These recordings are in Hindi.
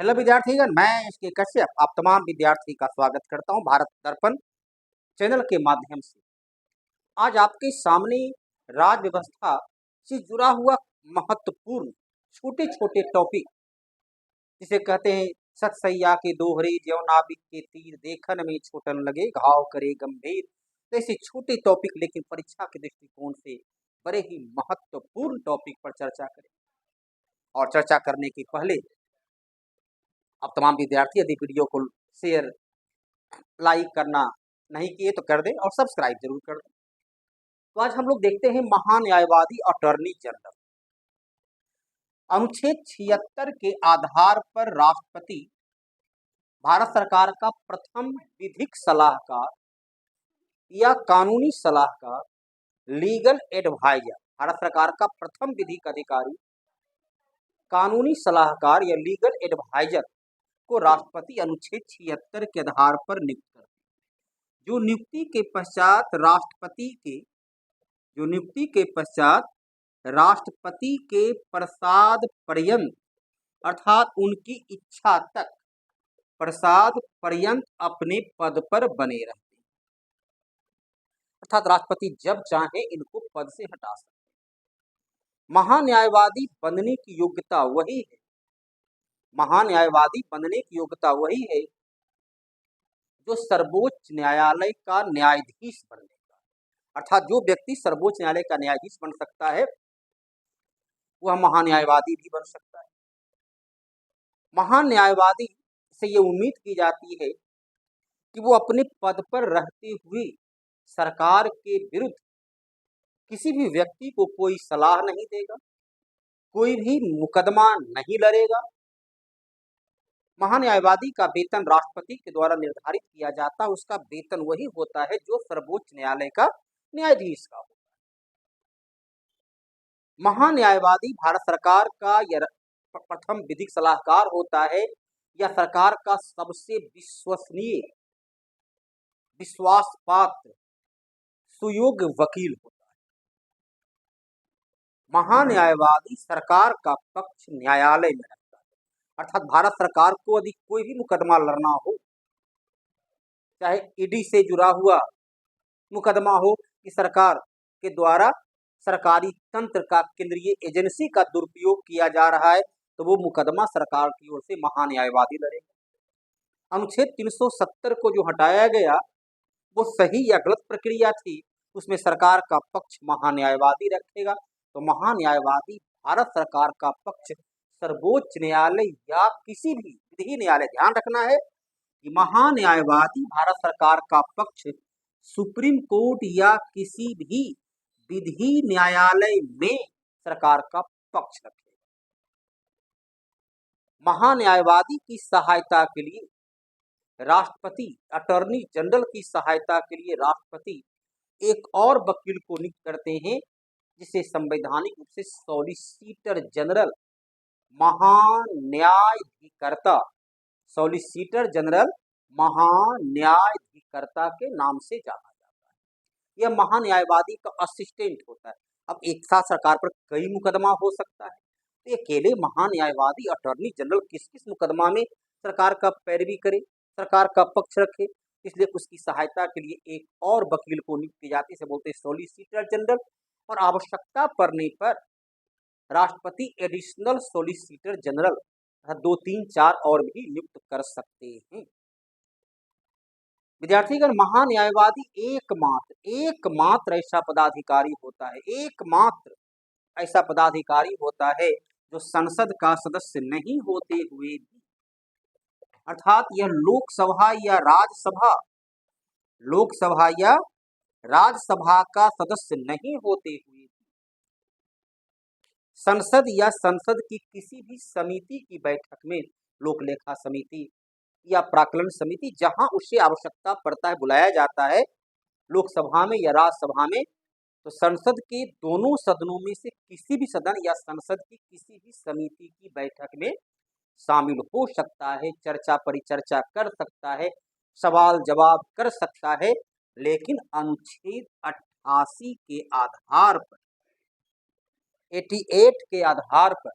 हेलो विद्यार्थीगण, मैं इसके कश्यप आप तमाम विद्यार्थी का स्वागत करता हूं भारत दर्पण चैनल के माध्यम से। आज आपके सामने राज व्यवस्था से जुड़ा हुआ महत्वपूर्ण छोटे-छोटे टॉपिक, जिसे कहते हैं सत सैया के दोहरे ज्यों नाविक के तीर देखन में छोटन लगे घाव करे गंभीर। तो ऐसे छोटे टॉपिक लेकिन परीक्षा के दृष्टिकोण से बड़े ही महत्वपूर्ण टॉपिक पर चर्चा करें। और चर्चा करने के पहले आप तमाम विद्यार्थी यदि वीडियो को शेयर लाइक करना नहीं किए तो कर दें और सब्सक्राइब जरूर कर दें। तो आज हम लोग देखते हैं महान न्यायवादी अटॉर्नी जनरल। अनुच्छेद 76 के आधार पर राष्ट्रपति भारत सरकार का प्रथम विधिक सलाहकार या कानूनी सलाहकार, लीगल एडवाइजर, भारत सरकार का प्रथम विधिक अधिकारी, कानूनी सलाहकार या लीगल एडवाइजर को राष्ट्रपति अनुच्छेद 76 के आधार पर नियुक्त करते हैं। जो नियुक्ति के पश्चात राष्ट्रपति के प्रसाद पर्यंत अर्थात उनकी इच्छा तक प्रसाद पर्यंत अपने पद पर बने रहते हैं। अर्थात राष्ट्रपति जब चाहे इनको पद से हटा सकते हैं। महान्यायवादी बनने की योग्यता वही है, महान्यायवादी बनने की योग्यता वही है जो सर्वोच्च न्यायालय का न्यायाधीश बनने का, अर्थात जो व्यक्ति सर्वोच्च न्यायालय का न्यायाधीश बन सकता है वह महान्यायवादी भी बन सकता है। महान न्यायवादी से ये उम्मीद की जाती है कि वो अपने पद पर रहते हुए सरकार के विरुद्ध किसी भी व्यक्ति को कोई सलाह नहीं देगा, कोई भी मुकदमा नहीं लड़ेगा। महान्यायवादी का वेतन राष्ट्रपति के द्वारा निर्धारित किया जाता है, उसका वेतन वही होता है जो सर्वोच्च न्यायालय का न्यायाधीश का होता है। महान्यायवादी भारत सरकार का प्रथम विधिक सलाहकार होता है या सरकार का सबसे विश्वसनीय, विश्वास पात्र, सुयोग्य वकील होता है। महान्यायवादी सरकार का पक्ष न्यायालय में रखता है, अर्थात भारत सरकार को यदि कोई भी मुकदमा लड़ना हो, चाहे ईडी से जुड़ा हुआ मुकदमा हो कि सरकार के द्वारा सरकारी तंत्र का, केंद्रीय एजेंसी का दुरुपयोग किया जा रहा है, तो वो मुकदमा सरकार की ओर से महान्यायवादी लड़ेगा। अनुच्छेद 370 को जो हटाया गया वो सही या गलत प्रक्रिया थी, उसमें सरकार का पक्ष महान्यायवादी रखेगा। तो महान्यायवादी भारत सरकार का पक्ष सर्वोच्च न्यायालय या किसी भी विधि न्यायालय, ध्यान रखना है कि महान्यायवादी भारत सरकार का पक्ष सुप्रीम कोर्ट या किसी भी विधि न्यायालय में सरकार का पक्ष रखेगा। महान्यायवादी की सहायता के लिए राष्ट्रपति, अटॉर्नी जनरल की सहायता के लिए राष्ट्रपति एक और वकील को नियुक्त करते हैं, जिसे संवैधानिक रूप से सॉलिसिटर जनरल, महान्यायाधिकर्ता, सॉलिसिटर जनरल महान्यायाधिकर्ता के नाम से जाना जाता है। यह महान्यायवादी का असिस्टेंट होता है। अब एक साथ सरकार पर कई मुकदमा हो सकता है, तो अकेले महान्यायवादी अटॉर्नी जनरल किस किस मुकदमा में सरकार का पैरवी करे, सरकार का पक्ष रखे, इसलिए उसकी सहायता के लिए एक और वकील को नियुक्त की जाती है, इसे बोलते हैं सॉलिसिटर जनरल। और आवश्यकता पड़ने पर राष्ट्रपति एडिशनल सॉलिसिटर जनरल 2, 3, 4 और भी नियुक्त कर सकते हैं। विद्यार्थीगण, महान्यायवादी एकमात्र ऐसा पदाधिकारी होता है, एकमात्र ऐसा पदाधिकारी होता है जो संसद का सदस्य नहीं होते हुए भी, अर्थात यह लोकसभा या राज्यसभा का सदस्य नहीं होते हुए भी संसद या संसद की किसी भी समिति की बैठक में, लोक लेखा समिति या प्राक्कलन समिति, जहां उसे आवश्यकता पड़ता है बुलाया जाता है, लोकसभा में या राज्यसभा में, तो संसद के दोनों सदनों में से किसी भी सदन या संसद की किसी भी समिति की बैठक में शामिल हो सकता है, चर्चा परिचर्चा कर सकता है, सवाल जवाब कर सकता है। लेकिन अनुच्छेद 88 के आधार पर, 88 के आधार पर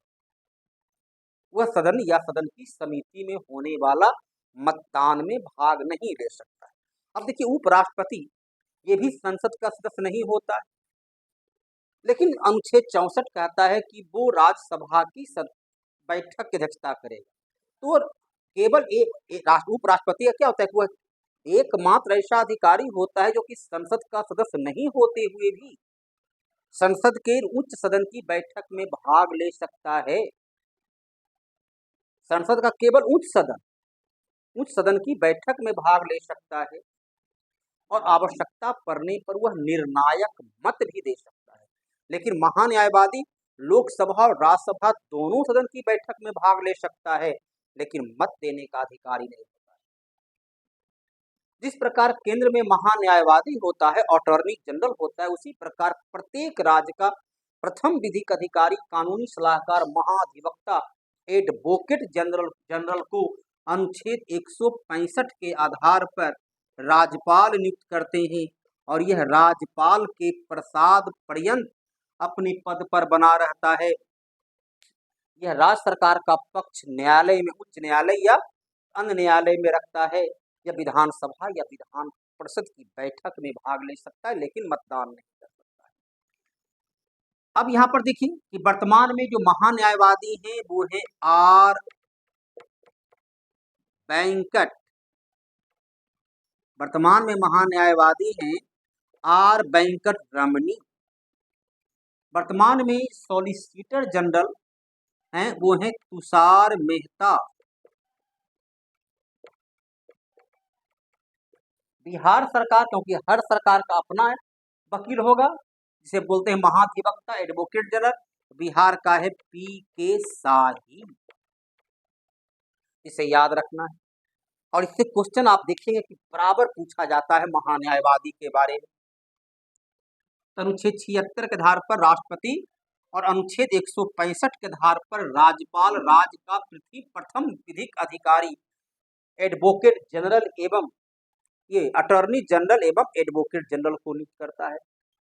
वह सदन या सदन की समिति में होने वाला मतदान में भाग नहीं ले सकता है। अब देखिए, उपराष्ट्रपति ये भी संसद का सदस्य नहीं होता है, लेकिन अनुच्छेद 64 कहता है कि वो राज्यसभा की बैठक की अध्यक्षता करेगा। तो केवल उपराष्ट्रपति का क्या होता है कि वह एकमात्र ऐसा अधिकारी होता है जो कि संसद का सदस्य नहीं होते हुए भी संसद के उच्च सदन की बैठक में भाग ले सकता है। संसद का केवल उच्च सदन की बैठक में भाग ले सकता है और आवश्यकता पड़ने पर वह निर्णायक मत भी दे सकता है। लेकिन महान्यायवादी लोकसभा और राज्यसभा दोनों सदन की बैठक में भाग ले सकता है, लेकिन मत देने का अधिकारी नहीं होता है। जिस प्रकार केंद्र में महान्यायवादी होता है, अटॉर्नी जनरल होता है, उसी प्रकार प्रत्येक राज्य का प्रथम विधिक अधिकारी, कानूनी सलाहकार, महाधिवक्ता, एडवोकेट जनरल को अनुच्छेद 165 के आधार पर राज्यपाल नियुक्त करते हैं और यह राज्यपाल के प्रसाद पर्यंत अपने पद पर बना रहता है। यह राज्य सरकार का पक्ष न्यायालय में, उच्च न्यायालय या अन्य न्यायालय में रखता है। यह विधानसभा या विधान परिषद की बैठक में भाग ले सकता है, लेकिन मतदान नहीं कर सकता है। अब यहाँ पर देखिए कि वर्तमान में जो महान्यायवादी हैं वो है आर वेंकट। वर्तमान में महान्यायवादी हैं आर वेंकट रमनी। वर्तमान में सॉलिसिटर जनरल हैं वो हैं तुषार मेहता। बिहार सरकार, क्योंकि हर सरकार का अपना वकील होगा जिसे बोलते हैं महाधिवक्ता, एडवोकेट जनरल, बिहार का है पी.के. शाही। इसे याद रखना है और इससे क्वेश्चन आप देखेंगे कि बराबर पूछा जाता है महान्यायवादी के बारे में। अनुच्छेद 76 के आधार पर राष्ट्रपति और अनुच्छेद 165 के आधार पर राज्यपाल राज्य का प्रथम विधिक अधिकारी, एडवोकेट जनरल एवं ये अटॉर्नी जनरल एवं एडवोकेट जनरल को नियुक्त करता है।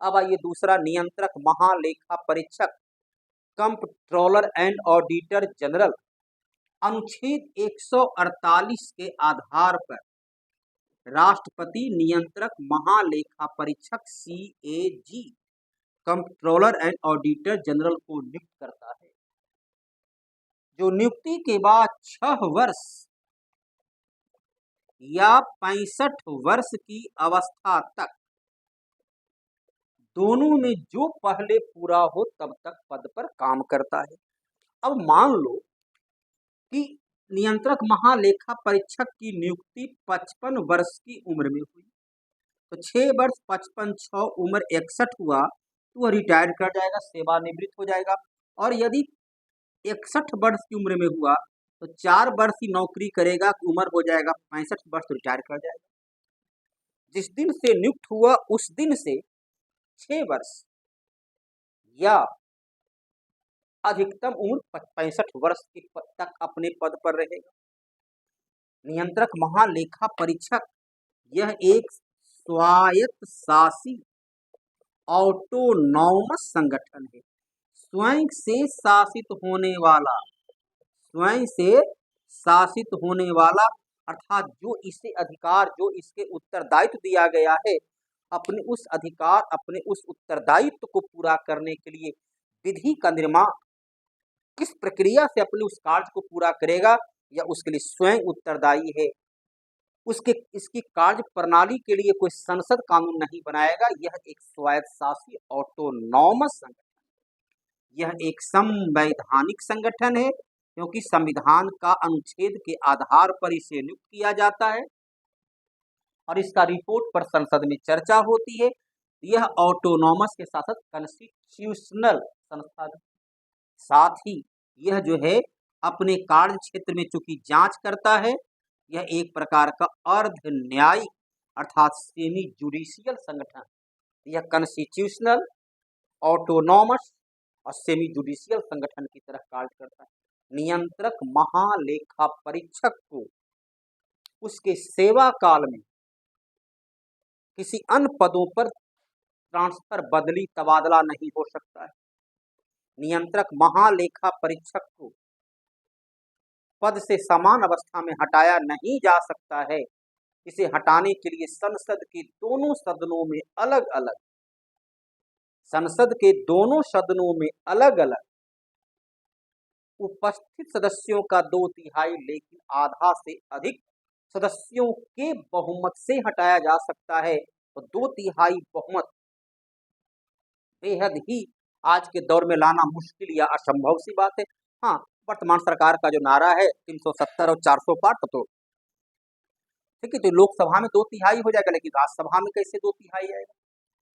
अब आइए दूसरा, नियंत्रक, महालेखा परीक्षक, कंप्ट्रोलर एंड ऑडिटर जनरल। अनुच्छेद 148 के आधार पर राष्ट्रपति नियंत्रक, महालेखा परीक्षक, CAG, comptroller and auditor general को नियुक्त करता है, जो नियुक्ति के बाद 6 वर्ष या 65 वर्ष की अवस्था तक दोनों में जो पहले पूरा हो तब तक पद पर काम करता है। अब मान लो कि नियंत्रक महालेखा परीक्षक की नियुक्ति 55 वर्ष की उम्र में हुई, तो 6 वर्ष 55, 6 उम्र 61 हुआ तो वह रिटायर कर जाएगा, सेवानिवृत्त हो जाएगा। और यदि 61 वर्ष की उम्र में हुआ तो 4 वर्ष ही नौकरी करेगा, उम्र हो जाएगा 65 वर्ष, तो रिटायर कर जाएगा। जिस दिन से नियुक्त हुआ उस दिन से 6 वर्ष या अधिकतम उम्र 65 वर्ष तक अपने पद पर रहेगा। नियंत्रक महालेखा परीक्षक यह एक स्वायत्त शासी ऑटोनॉमस संगठन है, स्वयं से शासित होने वाला, अर्थात जो इसे अधिकार, जो इसके उत्तरदायित्व दिया गया है, अपने उस उत्तरदायित्व को पूरा करने के लिए विधि का निर्माण किस प्रक्रिया से अपने उस कार्य को पूरा करेगा या उसके लिए स्वयं उत्तरदायी है। इसकी कार्य प्रणाली के लिए कोई संसद कानून नहीं बनाएगा। यह एक स्वायत्तशासी ऑटोनॉमस संगठन, यह एक संवैधानिक संगठन है, क्योंकि संविधान का अनुच्छेद के आधार पर इसे नियुक्त किया जाता है और इसका रिपोर्ट पर संसद में चर्चा होती है। यह ऑटोनॉमस के साथ साथ कॉन्स्टिट्यूशनल संस्था है। साथ ही यह जो है अपने कार्य क्षेत्र में चूंकि जांच करता है, यह एक प्रकार का अर्ध न्यायिक अर्थात सेमी जुडिशियल संगठन। यह कॉन्स्टिट्यूशनल, ऑटोनॉमस और सेमी जुडिशियल संगठन की तरह कार्य करता है। नियंत्रक महालेखा परीक्षक को उसके सेवा काल में किसी अन्य पदों पर ट्रांसफर, बदली, तबादला नहीं हो सकता है। नियंत्रक महालेखा परीक्षक को पद से समान अवस्था में हटाया नहीं जा सकता है। इसे हटाने के लिए संसद के दोनों सदनों में अलग अलग संसद के दोनों सदनों में अलग अलग उपस्थित सदस्यों का 2/3 लेकिन आधा से अधिक सदस्यों के बहुमत से हटाया जा सकता है। तो 2/3 बहुमत बेहद ही आज के दौर में लाना मुश्किल या असंभव सी बात है। हाँ, वर्तमान सरकार का जो नारा है 370 और 400 पार, तो ठीक है, तो लोकसभा में 2/3 हो जाएगा, लेकिन राज्यसभा में कैसे 2/3 आएगा?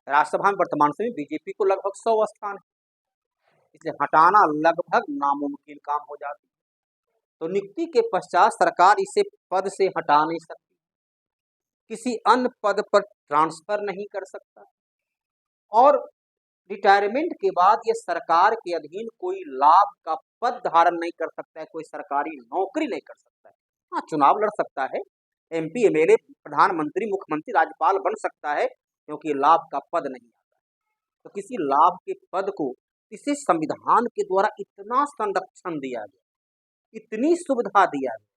राज्यसभा में वर्तमान समय बीजेपी को लगभग 100 स्थान है, इसलिए हटाना लगभग नामुमकिन काम हो जाता है। तो नियुक्ति के पश्चात सरकार इसे पद से हटा नहीं सकती, किसी अन्य पद पर ट्रांसफर नहीं कर सकता, और रिटायरमेंट के बाद यह सरकार के अधीन कोई लाभ का पद धारण नहीं कर सकता है, कोई सरकारी नौकरी नहीं कर सकता है। हाँ, चुनाव लड़ सकता है, MP MLA, प्रधानमंत्री, मुख्यमंत्री, राज्यपाल बन सकता है, क्योंकि लाभ का पद नहीं आता। तो किसी लाभ के पद को इसे संविधान के द्वारा इतना संरक्षण दिया गया, इतनी सुविधा दिया गया,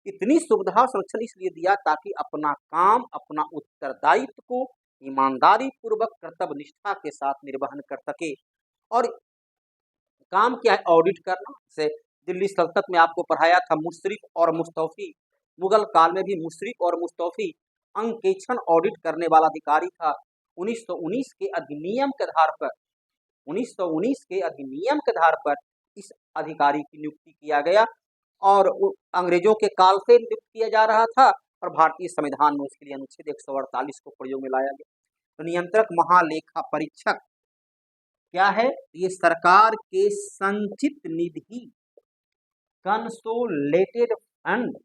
इतनी सुविधा संरक्षण इसलिए दिया ताकि अपना काम, अपना उत्तरदायित्व को ईमानदारी पूर्वक कर्तव्य निष्ठा के साथ निर्वहन कर सके। और काम क्या है? ऑडिट करना। जैसे दिल्ली सल्तनत में आपको पढ़ाया था मुशर्रिफ और मुस्तौफी, मुगल काल में भी मुशर्रिफ और मुस्तौफी अंकेक्षण ऑडिट करने वाला अधिकारी था। 1919 के अधिनियम के आधार पर 1919 के अधिनियम के आधार पर इस अधिकारी की नियुक्ति किया गया, और अंग्रेजों के काल से नियुक्त किया जा रहा था, और भारतीय संविधान में उसके लिए अनुच्छेद 148 को प्रयोग में लाया गया। तो नियंत्रक महालेखा परीक्षक क्या है? ये सरकार के संचित निधि, कंसोलिडेटेड फंड,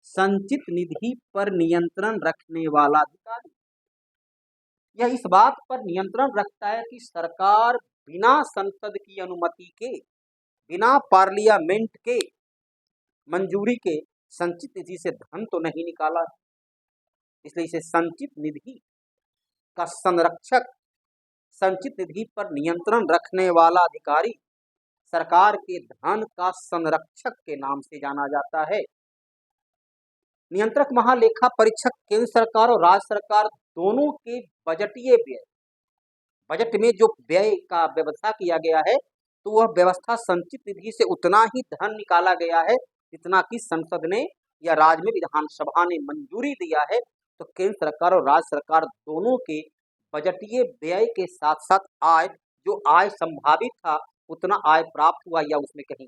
संचित निधि पर नियंत्रण रखने वाला अधिकारी। यह इस बात पर नियंत्रण रखता है कि सरकार बिना संसद की अनुमति के, बिना पार्लियामेंट के मंजूरी के संचित निधि से धन तो नहीं निकाला, इसलिए इसे संचित निधि का संरक्षक, संचित निधि पर नियंत्रण रखने वाला अधिकारी, सरकार के धन का संरक्षक के नाम से जाना जाता है। नियंत्रक महालेखा परीक्षक केंद्र सरकार और राज्य सरकार दोनों के बजटीय व्यय, बजट में जो व्यय का व्यवस्था किया गया है, तो वह व्यवस्था संचित निधि से उतना ही धन निकाला गया है जितना कि संसद ने या राज्य में विधानसभा ने मंजूरी दिया है। तो केंद्र सरकार और राज्य सरकार दोनों के बजटीय व्यय के साथ साथ आय, जो आय संभावित था उतना आय प्राप्त हुआ, या उसमें कहीं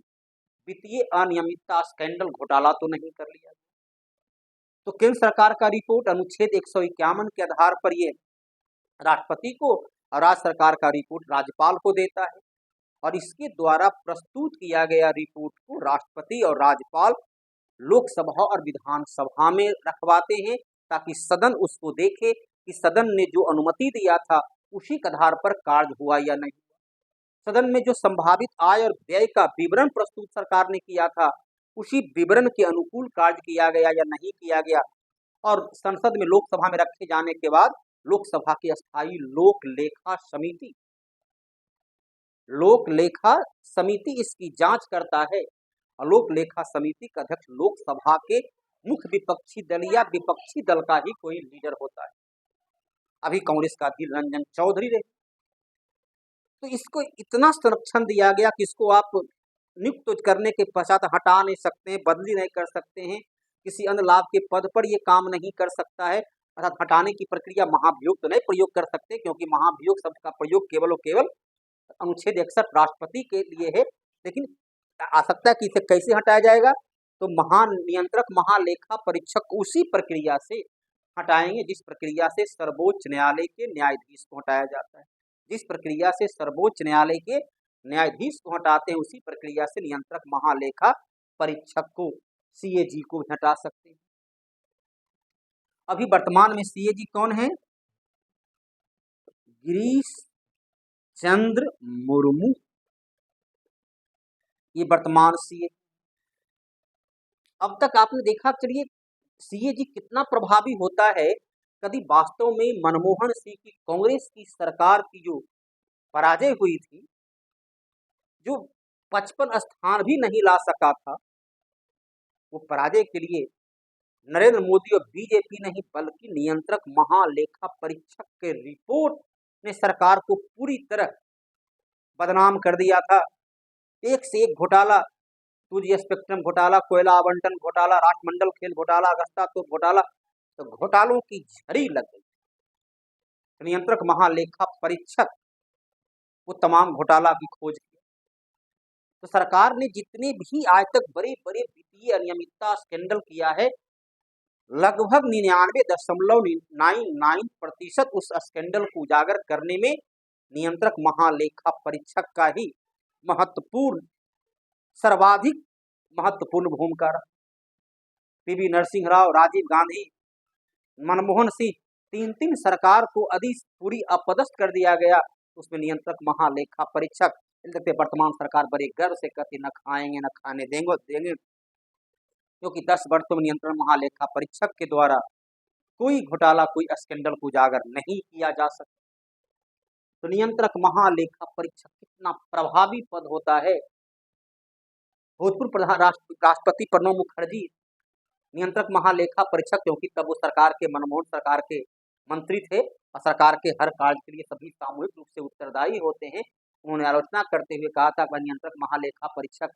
वित्तीय अनियमितता, स्कैंडल, घोटाला तो नहीं कर लिया। तो केंद्र सरकार का रिपोर्ट अनुच्छेद 151 के आधार पर ये राष्ट्रपति को, और राज्य सरकार का रिपोर्ट राज्यपाल को देता है, और इसके द्वारा प्रस्तुत किया गया रिपोर्ट को राष्ट्रपति और राज्यपाल लोकसभा और विधानसभा में रखवाते हैं, ताकि सदन उसको देखे कि सदन ने जो अनुमति दिया था उसी के आधार पर कार्य हुआ या नहीं। सदन में जो संभावित आय और व्यय का विवरण प्रस्तुत सरकार ने किया था, उसी विवरण के अनुकूल कार्य किया गया या नहीं किया गया। और संसद में, लोकसभा में रखे जाने के बाद लोकसभा की स्थायी लोक लेखा समिति इसकी जांच करता है, और लोक लेखा समिति का अध्यक्ष लोकसभा के मुख्य विपक्षी दल या विपक्षी दल का ही कोई लीडर होता है। अभी कांग्रेस का अधीर रंजन चौधरी रहे। तो इसको इतना संरक्षण दिया गया कि इसको आप नियुक्त करने के पश्चात हटा नहीं सकते हैं, बदली नहीं कर सकते हैं, किसी अन्य लाभ के पद पर ये काम नहीं कर सकता है। अर्थात हटाने की प्रक्रिया महाभियोग तो नहीं प्रयोग कर सकते, क्योंकि महाभियोग शब्द का प्रयोग केवल और केवल अनुच्छेद 61 राष्ट्रपति के लिए है। लेकिन आ सकता है कि इसे कैसे हटाया जाएगा? तो नियंत्रक महालेखा परीक्षक उसी प्रक्रिया से हटाएंगे जिस प्रक्रिया से सर्वोच्च न्यायालय के न्यायाधीश को हटाया जाता है। जिस प्रक्रिया से सर्वोच्च न्यायालय के न्यायाधीश को हटाते हैं, उसी प्रक्रिया से नियंत्रक महालेखा परीक्षक को, CAG को भी हटा सकते हैं। अभी वर्तमान में CAG कौन है? गिरीश चंद्र मुर्मू, ये वर्तमान CAG। अब तक आपने देखा, चलिए CAG कितना प्रभावी होता है। कभी वास्तव में मनमोहन सिंह की कांग्रेस की सरकार की जो पराजय हुई थी, जो 55 स्थान भी नहीं ला सका था, वो पराजय के लिए नरेंद्र मोदी और बीजेपी नहीं बल्कि नियंत्रक महालेखा परीक्षक के रिपोर्ट ने सरकार को पूरी तरह बदनाम कर दिया था। एक से एक घोटाला, 2G स्पेक्ट्रम घोटाला, कोयला आवंटन घोटाला, राष्ट्रमंडल खेल घोटाला, अगस्ता तोप घोटाला, तो घोटालों की झड़ी लग गई। नियंत्रक महालेखा परीक्षक वो तमाम घोटाला की खोज की। तो सरकार ने जितने भी आज तक बड़े बड़े वित्तीय अनियमितता स्कैंडल किया है, लगभग 99.99% उस स्कैंडल को उजागर करने में नियंत्रक महालेखा परीक्षक का ही सर्वाधिक महत्वपूर्ण भूमिका रहा। पीवी नरसिंह राव, राजीव गांधी, मनमोहन सिंह, तीन सरकार को यदि पूरी अपदस्थ कर दिया गया, उसमें नियंत्रक महालेखा परीक्षक वर्तमान सरकार बड़े गर्व से कहती न खाएंगे न खाने देंगे, क्योंकि 10 वर्षों में नियंत्रण महालेखा परीक्षक के द्वारा कोई घोटाला, कोई स्कैंडल को उजागर नहीं किया जा सकता। तो नियंत्रक महालेखा परीक्षक कितना प्रभावी पद होता है। भूतपूर्व राष्ट्रपति प्रणब मुखर्जी नियंत्रक महालेखा परीक्षक, क्योंकि तब वो सरकार के मनमोहन सरकार के मंत्री थे और सरकार के हर कार्य के लिए सभी सामूहिक रूप से उत्तरदायी होते हैं। उन्होंने आलोचना करते हुए कहा था कि नियंत्रक महालेखा परीक्षक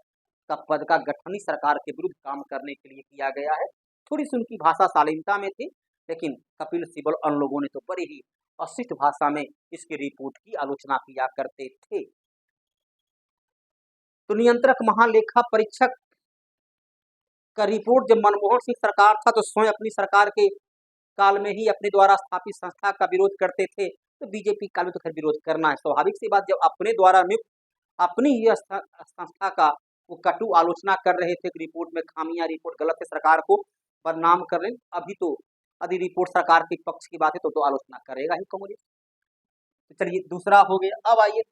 का पद का गठन ही सरकार के विरुद्ध काम करने के लिए किया गया है। थोड़ी सी उनकी भाषा शालीनता में थी, लेकिन कपिल सिब्बल और लोगों ने तो बड़ी ही अशिष्ट भाषा में इसकी रिपोर्ट की आलोचना किया करते थे। तो नियंत्रक महालेखा परीक्षक का रिपोर्ट जब मनमोहन सिंह सरकार था तो स्वयं अपनी सरकार के काल में ही अपने द्वारा स्थापित संस्था का विरोध करते थे, तो बीजेपी काल में तो खैर विरोध करना है स्वाभाविक सी बात। जब अपने द्वारा नियुक्त अपनी ही संस्था का वो कटु आलोचना कर रहे थे, रिपोर्ट में खामियां, रिपोर्ट गलत है, सरकार को बदनाम कर रहे, अभी तो यदि रिपोर्ट सरकार के पक्ष की बात है तो आलोचना करेगा ही कांग्रेस। तो चलिए दूसरा हो गया। अब आइए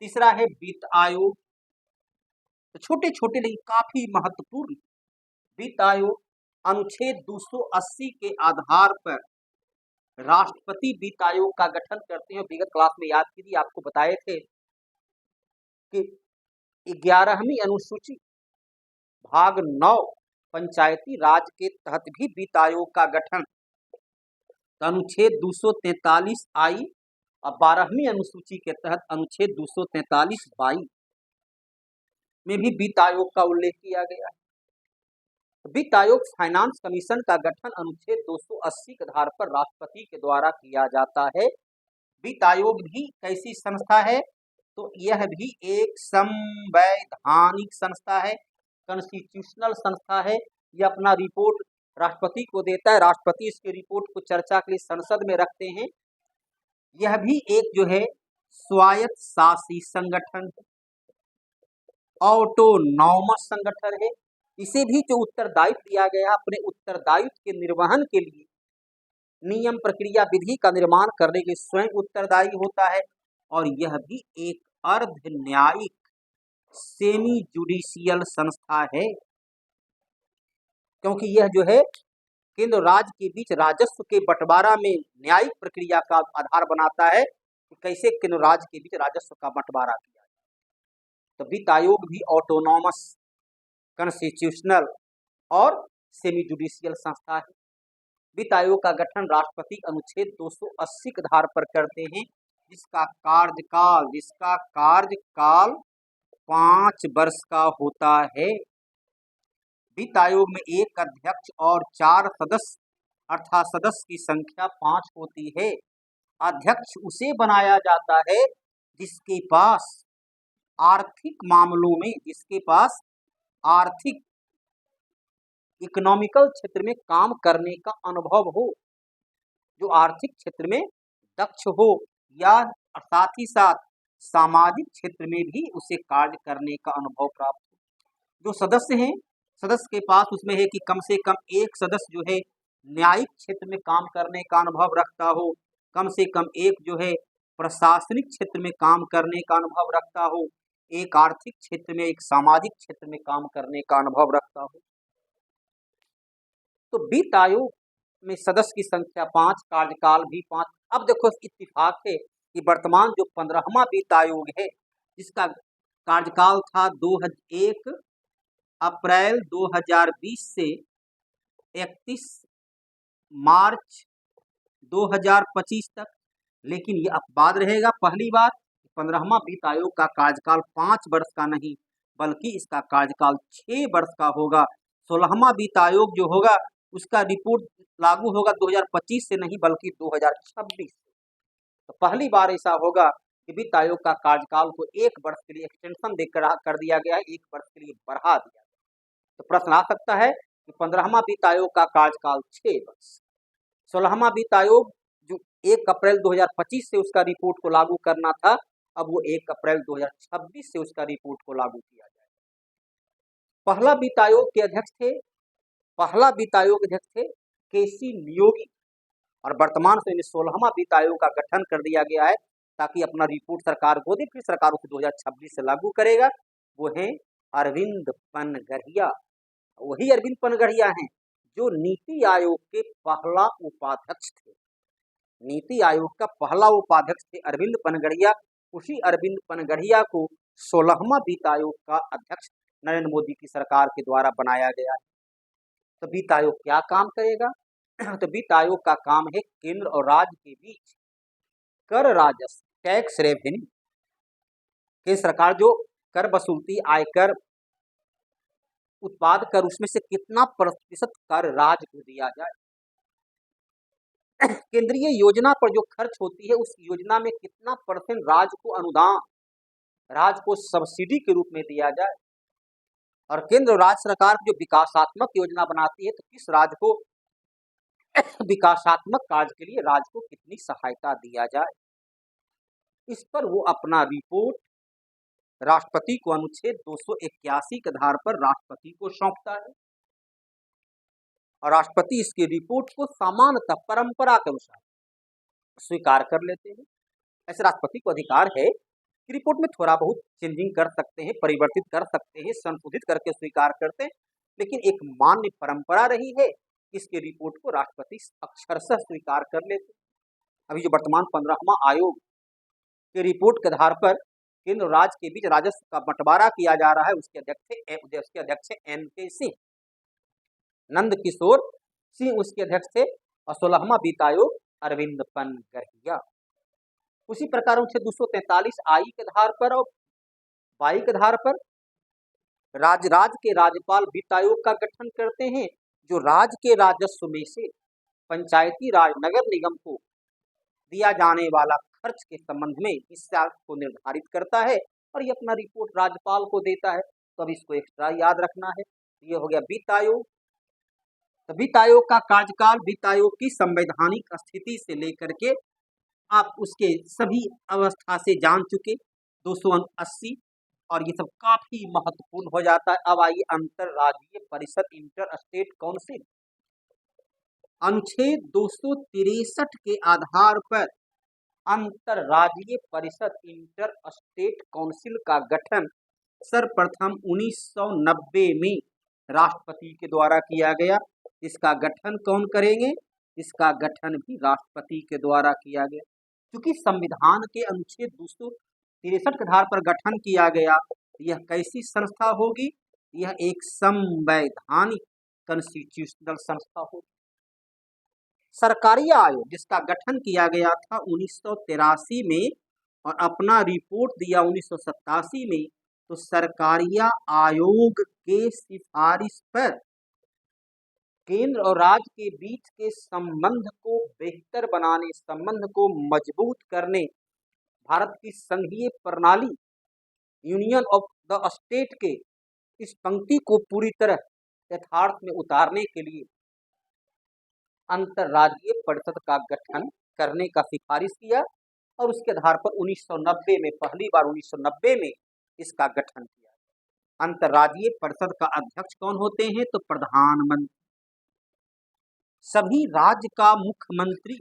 तीसरा है वित्त आयोग। तो छोटे छोटे लेकिन काफी महत्वपूर्ण वित्त आयोग अनुच्छेद 280 के आधार पर राष्ट्रपति वित्त आयोग का गठन करते हैं। विगत क्लास में याद कीजिए, आपको बताए थे कि 11वीं अनुसूची भाग 9 पंचायती राज के तहत भी वित्त आयोग का गठन अनुच्छेद 243 आई और 12वीं अनुसूची के तहत अनुच्छेद 243 बाई में भी वित्त आयोग का उल्लेख किया गया है। वित्त आयोग फाइनेंस कमीशन का गठन अनुच्छेद 280 के आधार पर राष्ट्रपति के द्वारा किया जाता है। वित्त आयोग भी कैसी संस्था है, तो यह भी एक संवैधानिक संस्था है, कॉन्स्टिट्यूशनल संस्था है। यह अपना रिपोर्ट राष्ट्रपति को देता है, राष्ट्रपति इसके रिपोर्ट को चर्चा के लिए संसद में रखते हैं। यह भी एक जो है स्वायत्त शासी संगठन है, ऑटोनॉमस संगठन है। इसे भी जो उत्तरदायित्व दिया गया, अपने उत्तरदायित्व के निर्वहन के लिए नियम, प्रक्रिया, विधि का निर्माण करने के स्वयं उत्तरदायी होता है। और यह भी एक अर्ध न्यायिक सेमी जुडिशियल संस्था है, क्योंकि यह जो है केंद्र राज्य के बीच राजस्व के बंटवारा में न्यायिक प्रक्रिया का आधार बनाता है कि कैसे केंद्र राज्य के बीच राजस्व का बंटवारा किया जाए। तो वित्त आयोग भी ऑटोनॉमस, कॉन्स्टिट्यूशनल और सेमी जुडिशियल संस्था है। वित्त आयोग का गठन राष्ट्रपति अनुच्छेद 280 के आधार पर करते हैं, जिसका कार्यकाल 5 वर्ष का होता है। वित्त आयोग में एक अध्यक्ष और 4 सदस्य, अर्थात सदस्य की संख्या 5 होती है। अध्यक्ष उसे बनाया जाता है जिसके पास आर्थिक मामलों में, जिसके पास आर्थिक इकोनॉमिकल क्षेत्र में काम करने का अनुभव हो, जो आर्थिक क्षेत्र में दक्ष हो, या साथ ही साथ सामाजिक क्षेत्र में भी उसे कार्य करने का अनुभव प्राप्त हो। जो सदस्य हैं, सदस्य के पास उसमें है कि कम से कम एक सदस्य जो है न्यायिक क्षेत्र में काम करने का अनुभव रखता हो, कम से कम एक जो है प्रशासनिक क्षेत्र में काम करने का अनुभव रखता हो, एक आर्थिक क्षेत्र में, एक सामाजिक क्षेत्र में काम करने का अनुभव रखता हो। तो वित्त आयोग में सदस्य की संख्या 5, कार्यकाल भी 5। अब देखो इत्तेफाक है कि वर्तमान जो 15वां वित्त आयोग है, जिसका कार्यकाल था 1 अप्रैल 2020 से 31 मार्च 2025 तक। लेकिन ये अपवाद रहेगा। पहली बात, 15वां वित्त आयोग का कार्यकाल 5 वर्ष का नहीं बल्कि इसका कार्यकाल 6 वर्ष का होगा। 16वां वित्त आयोग जो होगा उसका रिपोर्ट लागू होगा 2025 से नहीं बल्कि 2026 से। तो पहली बार ऐसा होगा कि वित्त आयोग का कार्यकाल को 1 वर्ष के लिए एक्सटेंशन देकर कर दिया गया है, 1 वर्ष के लिए बढ़ा दिया गया। तो प्रश्न आ सकता है कि 15वां वित्त आयोग का कार्यकाल 6 वर्ष, 16वां वित्त आयोग जो 1 अप्रैल 2025 से उसका रिपोर्ट को लागू करना था, अब वो 1 अप्रैल 2026 से उसका रिपोर्ट को लागू किया जाएगा। पहला वित्त आयोग के अध्यक्ष थे केसी नियोगी और वर्तमान से 16वां वित्त आयोग का गठन कर दिया गया है ताकि अपना रिपोर्ट सरकार को दे, फिर सरकार उसे 2026 से लागू करेगा। वो हैं अरविंद पनगढ़िया। वही अरविंद पनगढ़िया हैं जो नीति आयोग के पहला उपाध्यक्ष थे। नीति आयोग का पहला उपाध्यक्ष थे अरविंद पनगढ़िया। उसी अरविंद पनगढ़िया को 16वां वित्त आयोग का अध्यक्ष नरेंद्र मोदी की सरकार के द्वारा बनाया गया है। तो वित्त आयोग क्या काम करेगा? तो वित्त आयोग का काम है केंद्र और राज्य के बीच कर राजस्व, टैक्स रेवेन्यू, केंद्र सरकार जो कर वसूलती, आयकर, उत्पाद कर, उसमें से कितना प्रतिशत कर राज्य को दिया जाए। केंद्रीय योजना पर जो खर्च होती है उस योजना में कितना परसेंट राज्य को अनुदान, राज्य को सब्सिडी के रूप में दिया जाए। और केंद्र और राज्य सरकार जो विकासात्मक योजना बनाती है तो किस राज्य को विकासात्मक कार्य के लिए राज्य को कितनी सहायता दिया जाए, इस पर वो अपना रिपोर्ट राष्ट्रपति को अनुच्छेद 281 के आधार पर राष्ट्रपति को सौंपता है और राष्ट्रपति इसकी रिपोर्ट को सामान्यतः परंपरा के अनुसार स्वीकार कर लेते हैं। ऐसे राष्ट्रपति को अधिकार है कि रिपोर्ट में थोड़ा बहुत चेंजिंग कर सकते हैं, परिवर्तित कर सकते हैं, संशोधित करके स्वीकार करते हैं, लेकिन एक मान्य परंपरा रही है इसके रिपोर्ट को राष्ट्रपति अक्षरशः स्वीकार कर लेते हैं। अभी जो वर्तमान 15वां आयोग के रिपोर्ट के आधार पर केंद्र और राज्य के बीच राजस्व का बंटवारा किया जा रहा है, उसके अध्यक्ष NK सिंह, नंद किशोर सिंह उसके अध्यक्ष थे, और 16वां वित्त आयोग अरविंद पनगढ़िया। उसी प्रकार उनसे 243 आई के आधार पर और 22 के आधार पर राज्य के राज्यपाल वित्त आयोग का गठन करते हैं, जो राज्य के राजस्व में से पंचायती राज नगर निगम को दिया जाने वाला खर्च के संबंध में हिस्सा को निर्धारित करता है और ये अपना रिपोर्ट राज्यपाल को देता है। तो अब इसको एक्स्ट्रा याद रखना है। ये हो गया वित्त आयोग। तो वित्त आयोग का कार्यकाल, वित्त आयोग की संवैधानिक स्थिति से लेकर के आप उसके सभी अवस्था से जान चुके, 280, और ये सब काफी महत्वपूर्ण हो जाता है। अब आइए अंतरराज्यीय परिषद, इंटर स्टेट काउंसिल। अनुच्छेद 263 के आधार पर अंतरराज्यीय परिषद, इंटर स्टेट काउंसिल का गठन सर्वप्रथम 1990 में राष्ट्रपति के द्वारा किया गया। इसका गठन कौन करेंगे? इसका गठन भी राष्ट्रपति के द्वारा किया गया। क्योंकि संविधान के अनुच्छेद 263 के आधार पर गठन किया गया, यह कैसी संस्था होगी? यह एक संवैधानिक कॉन्स्टिट्यूशनल संस्था होगी। सरकारी आयोग जिसका गठन किया गया था 1983 में और अपना रिपोर्ट दिया 1987 में, तो सरकारी आयोग के सिफारिश पर केंद्र और राज्य के बीच के संबंध को बेहतर बनाने, संबंध को मजबूत करने, भारत की संघीय प्रणाली, यूनियन ऑफ द स्टेट के इस पंक्ति को पूरी तरह यथार्थ में उतारने के लिए अंतरराज्यीय परिषद का गठन करने का सिफारिश किया और उसके आधार पर 1990 में, पहली बार 1990 में इसका गठन किया। अंतरराज्यीय परिषद का अध्यक्ष कौन होते हैं? तो प्रधानमंत्री। सभी राज्य का मुख्यमंत्री,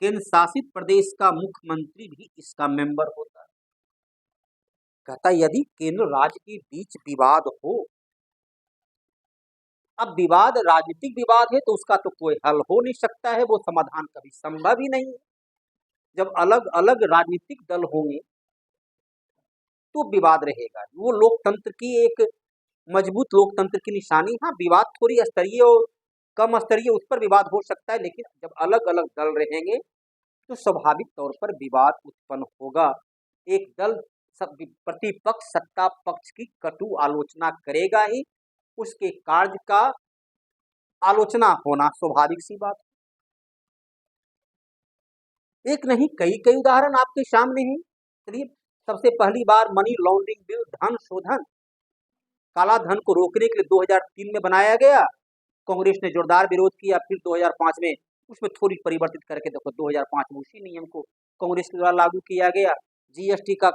केंद्र शासित प्रदेश का मुख्यमंत्री भी इसका मेंबर होता है। कहता यदि केंद्र राज्य के बीच विवाद हो, अब विवाद राजनीतिक विवाद है तो उसका तो कोई हल हो नहीं सकता है, वो समाधान कभी संभव ही नहीं है। जब अलग अलग राजनीतिक दल होंगे तो विवाद रहेगा। वो लोकतंत्र की एक मजबूत लोकतंत्र की निशानी। हाँ, विवाद थोड़ी स्तरीय और कम स्तरीय उस पर विवाद हो सकता है, लेकिन जब अलग अलग दल रहेंगे तो स्वाभाविक तौर पर विवाद उत्पन्न होगा। एक दल प्रतिपक्ष सत्ता पक्ष की कटु आलोचना करेगा ही, उसके कार्य का आलोचना होना स्वाभाविक सी बात। एक नहीं कई कई उदाहरण आपके सामने हैं। चलिए, सबसे पहली बार मनी लॉन्ड्रिंग बिल, धन शोधन, काला धन को रोकने के लिए 2003 में बनाया गया। कांग्रेस ने जोरदार विरोध किया। फिर 2005 में उसमें थोड़ी परिवर्तित करके देखो 2005 में उसी नियम को कांग्रेस के द्वारा लागू किया गया। जीएसटी का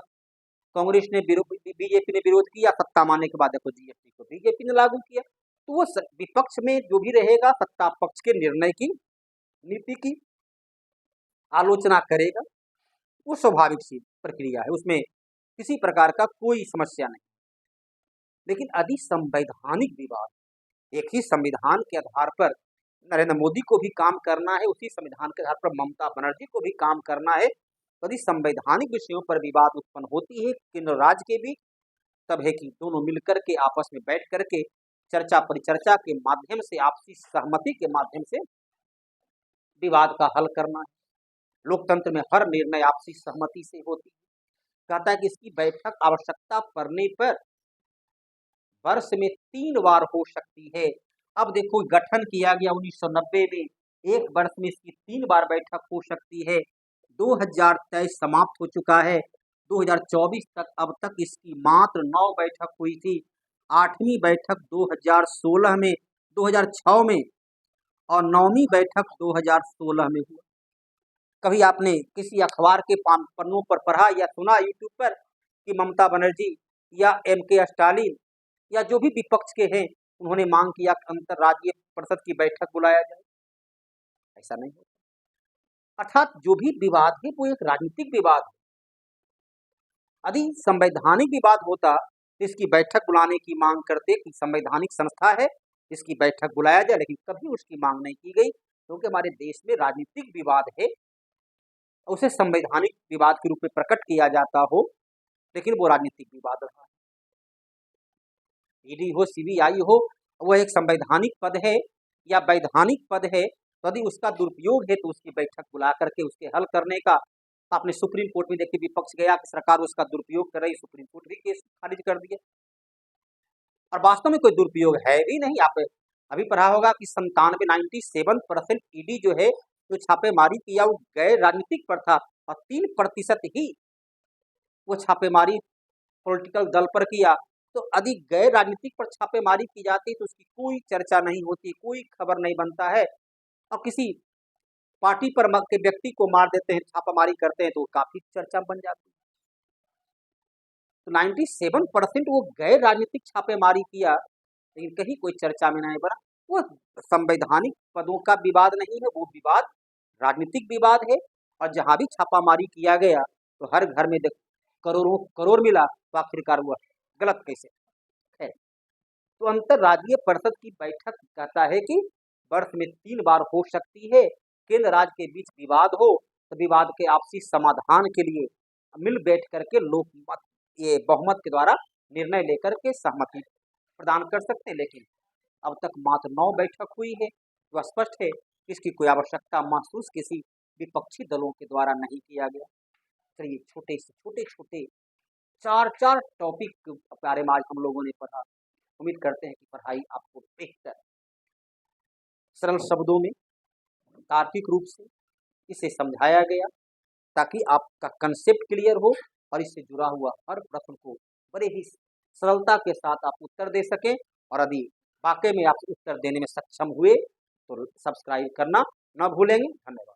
कांग्रेस ने बीजेपी ने विरोध किया, सत्ता मानने के बाद देखो जीएसटी को बीजेपी ने लागू किया। तो वो विपक्ष में जो भी रहेगा सत्ता पक्ष के निर्णय की, नीति की आलोचना करेगा। वो स्वाभाविक सी प्रक्रिया है, उसमें किसी प्रकार का कोई समस्या नहीं। लेकिन यदि संवैधानिक विवाद, एक ही संविधान के आधार पर नरेंद्र मोदी को भी काम करना है, उसी संविधान के आधार पर ममता बनर्जी को भी काम करना है, यदि संवैधानिक विषयों पर विवाद उत्पन्न होती है केंद्र राज्य के बीच, तब है कि दोनों मिलकर के आपस में बैठ करके चर्चा परिचर्चा के माध्यम से, आपसी सहमति के माध्यम से विवाद का हल करना है। लोकतंत्र में हर निर्णय आपसी सहमति से होती है। कहता है कि इसकी बैठक आवश्यकता पड़ने पर वर्ष में 3 बार हो सकती है। अब देखो, गठन किया गया 1990 में, एक वर्ष में इसकी 3 बार बैठक हो सकती है। 2023 समाप्त हो चुका है, 2024 तक अब तक इसकी मात्र 9 बैठक हुई थी। 8वीं बैठक 2016 में, 2006 में, और 9वीं बैठक 2016 में हुआ। कभी आपने किसी अखबार के पन्नों पर पढ़ा या सुना यूट्यूब पर कि ममता बनर्जी या एमके स्टालिन या जो भी विपक्ष के हैं उन्होंने मांग किया कि अंतर्राज्यीय परिषद की बैठक बुलाया जाए? ऐसा नहीं होता। अर्थात जो भी विवाद है वो एक राजनीतिक विवाद है। यदि संवैधानिक विवाद होता तो इसकी बैठक बुलाने की मांग करते कि संवैधानिक संस्था है, इसकी बैठक बुलाया जाए, लेकिन कभी उसकी मांग नहीं की गई, क्योंकि हमारे देश में राजनीतिक विवाद है, उसे संवैधानिक विवाद के रूप में प्रकट किया जाता हो, लेकिन वो राजनीतिक विवाद रहा। ईडी हो, सीबीआई हो, वह एक संवैधानिक पद है या वैधानिक पद है, तो यदि उसका दुरुपयोग है तो उसकी बैठक बुला करके उसके हल करने का। आपने सुप्रीम कोर्ट में देखिए, विपक्ष गया कि सरकार उसका दुरुपयोग कर रही, सुप्रीम कोर्ट भी केस खारिज कर दिया। और वास्तव में कोई दुरुपयोग है भी नहीं। आप अभी पढ़ा होगा कि 97% ईडी जो है जो छापेमारी किया वो गैर राजनीतिक पर था, और 3% ही वो छापेमारी पॉलिटिकल दल पर किया। तो यदि गैर राजनीतिक पर छापेमारी की जाती तो उसकी कोई चर्चा नहीं होती, कोई खबर नहीं बनता है। और किसी पार्टी पर के व्यक्ति को मार देते हैं, छापामारी करते हैं, तो काफी चर्चा बन जाती है। तो 97% वो गैर राजनीतिक छापेमारी किया, लेकिन कहीं कोई चर्चा में नहीं बना। वो संवैधानिक पदों का विवाद नहीं है, वो विवाद राजनीतिक विवाद है। और जहां भी छापामारी किया गया तो हर घर में करोड़ों करोड़ मिला, तो आखिरकार हुआ गलत कैसे है। तो अंतर्राज्यीय परिषद की बैठक कहता है कि वर्ष में 3 बार हो सकती है। केंद्र राज्य के बीच विवाद हो तो विवाद के आपसी समाधान के लिए मिल बैठ करके लोकमत, ये बहुमत के द्वारा निर्णय लेकर के सहमति प्रदान कर सकते हैं। लेकिन अब तक मात्र 9 बैठक हुई है, तो स्पष्ट है कि इसकी कोई आवश्यकता महसूस किसी विपक्षी दलों के द्वारा नहीं किया गया। चलिए, छोटे से छोटे 4 टॉपिक के बारे में आज हम लोगों ने पढ़ा। उम्मीद करते हैं कि पढ़ाई आपको बेहतर सरल शब्दों में तार्किक रूप से इसे समझाया गया, ताकि आपका कंसेप्ट क्लियर हो और इससे जुड़ा हुआ हर प्रश्न को बड़े ही सरलता के साथ आप उत्तर दे सकें। और यदि वाकई में आप उत्तर देने में सक्षम हुए तो सब्सक्राइब करना न भूलेंगे। धन्यवाद।